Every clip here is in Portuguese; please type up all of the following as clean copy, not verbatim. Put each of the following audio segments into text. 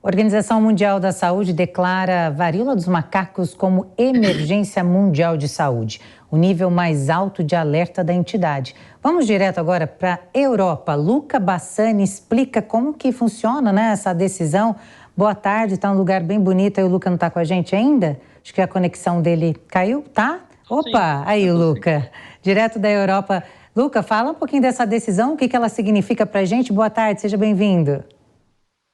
Organização Mundial da Saúde declara a varíola dos macacos como emergência mundial de saúde, o nível mais alto de alerta da entidade. Vamos direto agora para a Europa. Luca Bassani explica como que funciona, essa decisão. Boa tarde, está um lugar bem bonito. Aí o Luca não está com a gente ainda? Acho que a conexão dele caiu, tá? Opa, aí Luca, direto da Europa. Luca, fala um pouquinho dessa decisão, o que ela significa para a gente. Boa tarde, seja bem-vindo.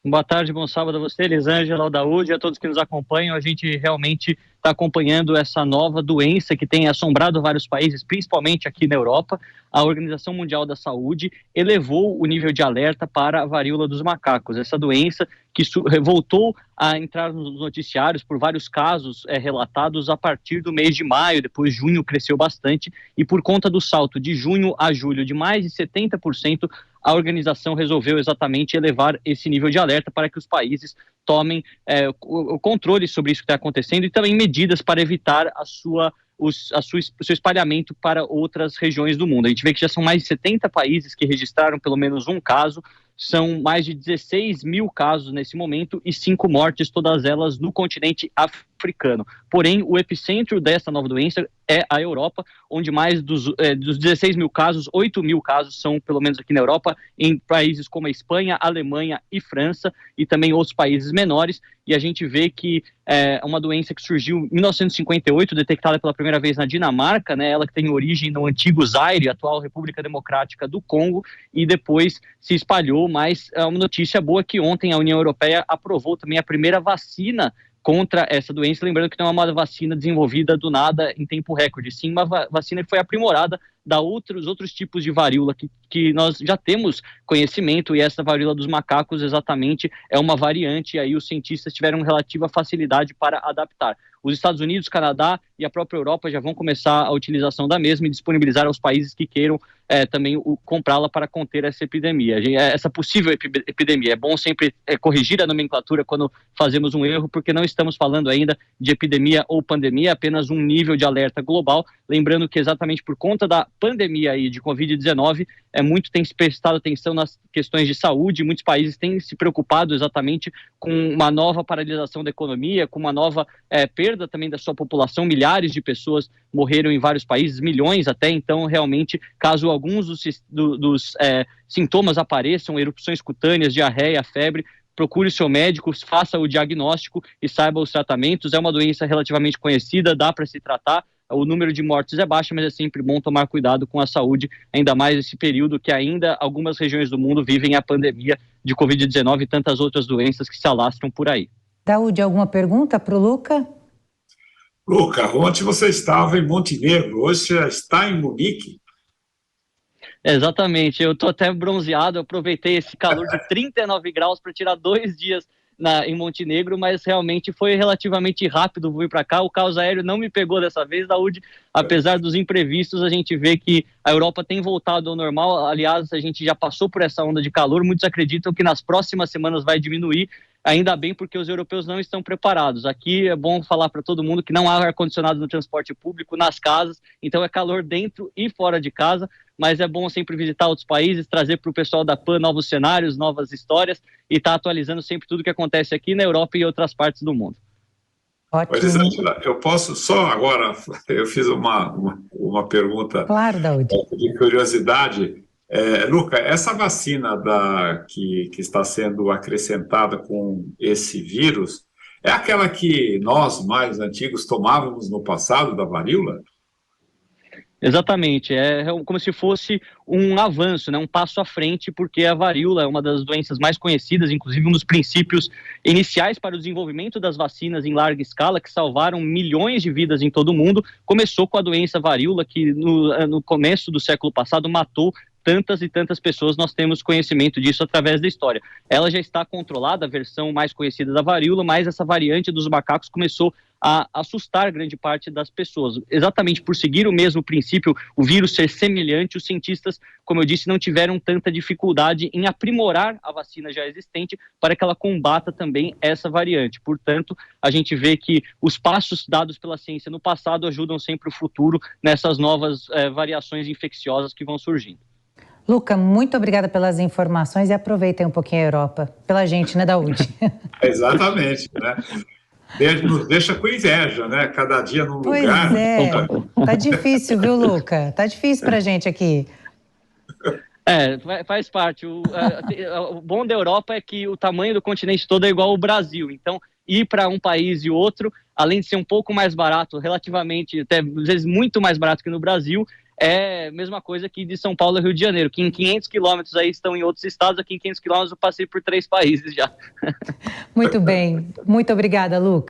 Boa tarde, bom sábado a você, Elisângela, Aldaúde, a todos que nos acompanham. A gente realmente está acompanhando essa nova doença que tem assombrado vários países, principalmente aqui na Europa. A Organização Mundial da Saúde elevou o nível de alerta para a varíola dos macacos. Essa doença que voltou a entrar nos noticiários por vários casos relatados a partir do mês de maio, depois junho cresceu bastante, e por conta do salto de junho a julho de mais de 70%, a organização resolveu exatamente elevar esse nível de alerta para que os países tomem o controle sobre isso que está acontecendo e também medidas para evitar o seu espalhamento para outras regiões do mundo. A gente vê que já são mais de 70 países que registraram pelo menos um caso, são mais de 16 mil casos nesse momento e 5 mortes, todas elas no continente africano. Porém, o epicentro dessa nova doença é a Europa, onde mais dos 16 mil casos, 8 mil casos são, pelo menos aqui na Europa, em países como a Espanha, Alemanha e França, e também outros países menores. E a gente vê que é uma doença que surgiu em 1958, detectada pela primeira vez na Dinamarca, ela que tem origem no antigo Zaire, atual República Democrática do Congo, e depois se espalhou. Mas é uma notícia boa que ontem a União Europeia aprovou também a primeira vacina contra essa doença, lembrando que não é uma vacina desenvolvida do nada em tempo recorde, sim uma vacina que foi aprimorada da outros tipos de varíola que nós já temos conhecimento, e essa varíola dos macacos exatamente é uma variante, e aí os cientistas tiveram relativa facilidade para adaptar. Os Estados Unidos, Canadá e a própria Europa já vão começar a utilização da mesma e disponibilizar aos países que queiram também comprá-la para conter essa epidemia. Essa possível epidemia. É bom sempre corrigir a nomenclatura quando fazemos um erro, porque não estamos falando ainda de epidemia ou pandemia, apenas um nível de alerta global. Lembrando que exatamente por conta da pandemia aí de Covid-19, muito tem se prestado atenção nas questões de saúde, muitos países têm se preocupado exatamente com uma nova paralisação da economia, com uma nova perda também da sua população. Milhares de pessoas morreram em vários países, milhões até. Então realmente, caso alguns dos sintomas apareçam, erupções cutâneas, diarreia, febre, procure o seu médico, faça o diagnóstico e saiba os tratamentos. É uma doença relativamente conhecida, dá para se tratar. O número de mortes é baixo, mas é sempre bom tomar cuidado com a saúde, ainda mais nesse período que ainda algumas regiões do mundo vivem a pandemia de Covid-19 e tantas outras doenças que se alastram por aí. Daúde, alguma pergunta para o Luca? Luca, ontem você estava em Montenegro, hoje você está em Munique. Exatamente, eu estou até bronzeado, eu aproveitei esse calor de 39 graus para tirar 2 dias em Montenegro, mas realmente foi relativamente rápido vir para cá. O caos aéreo não me pegou dessa vez, Daúde, apesar dos imprevistos. A gente vê que a Europa tem voltado ao normal. Aliás, a gente já passou por essa onda de calor, muitos acreditam que nas próximas semanas vai diminuir. Ainda bem, porque os europeus não estão preparados. Aqui é bom falar para todo mundo que não há ar-condicionado no transporte público, nas casas, então é calor dentro e fora de casa, mas é bom sempre visitar outros países, trazer para o pessoal da PAN novos cenários, novas histórias, e estar atualizando sempre tudo que acontece aqui na Europa e em outras partes do mundo. Ótimo. Elisângela, eu posso só agora, eu fiz uma pergunta, claro, Daúde, de curiosidade. Luca, essa vacina que está sendo acrescentada com esse vírus é aquela que nós, mais antigos, tomávamos no passado, da varíola? Exatamente, é como se fosse um avanço, um passo à frente, porque a varíola é uma das doenças mais conhecidas, inclusive um dos princípios iniciais para o desenvolvimento das vacinas em larga escala, que salvaram milhões de vidas em todo o mundo. Começou com a doença varíola, que no começo do século passado matou tantas e tantas pessoas. Nós temos conhecimento disso através da história. Ela já está controlada, a versão mais conhecida da varíola, mas essa variante dos macacos começou a assustar grande parte das pessoas. Exatamente por seguir o mesmo princípio, o vírus ser semelhante, os cientistas, como eu disse, não tiveram tanta dificuldade em aprimorar a vacina já existente para que ela combata também essa variante. Portanto, a gente vê que os passos dados pela ciência no passado ajudam sempre o futuro nessas novas variações infecciosas que vão surgindo. Luca, muito obrigada pelas informações e aproveitem um pouquinho a Europa, pela gente, né, Daúde? Exatamente, né? Nos deixa com inveja, né? Cada dia num lugar. Pois é, tá difícil, viu, Luca? Tá difícil pra gente aqui. Faz parte. O bom da Europa é que o tamanho do continente todo é igual ao Brasil. Então, ir para um país e outro, além de ser um pouco mais barato, relativamente, até às vezes muito mais barato que no Brasil, é a mesma coisa que de São Paulo e Rio de Janeiro, que em 500 quilômetros aí estão em outros estados, aqui em 500 quilômetros eu passei por 3 países já. Muito bem. Muito obrigada, Luca.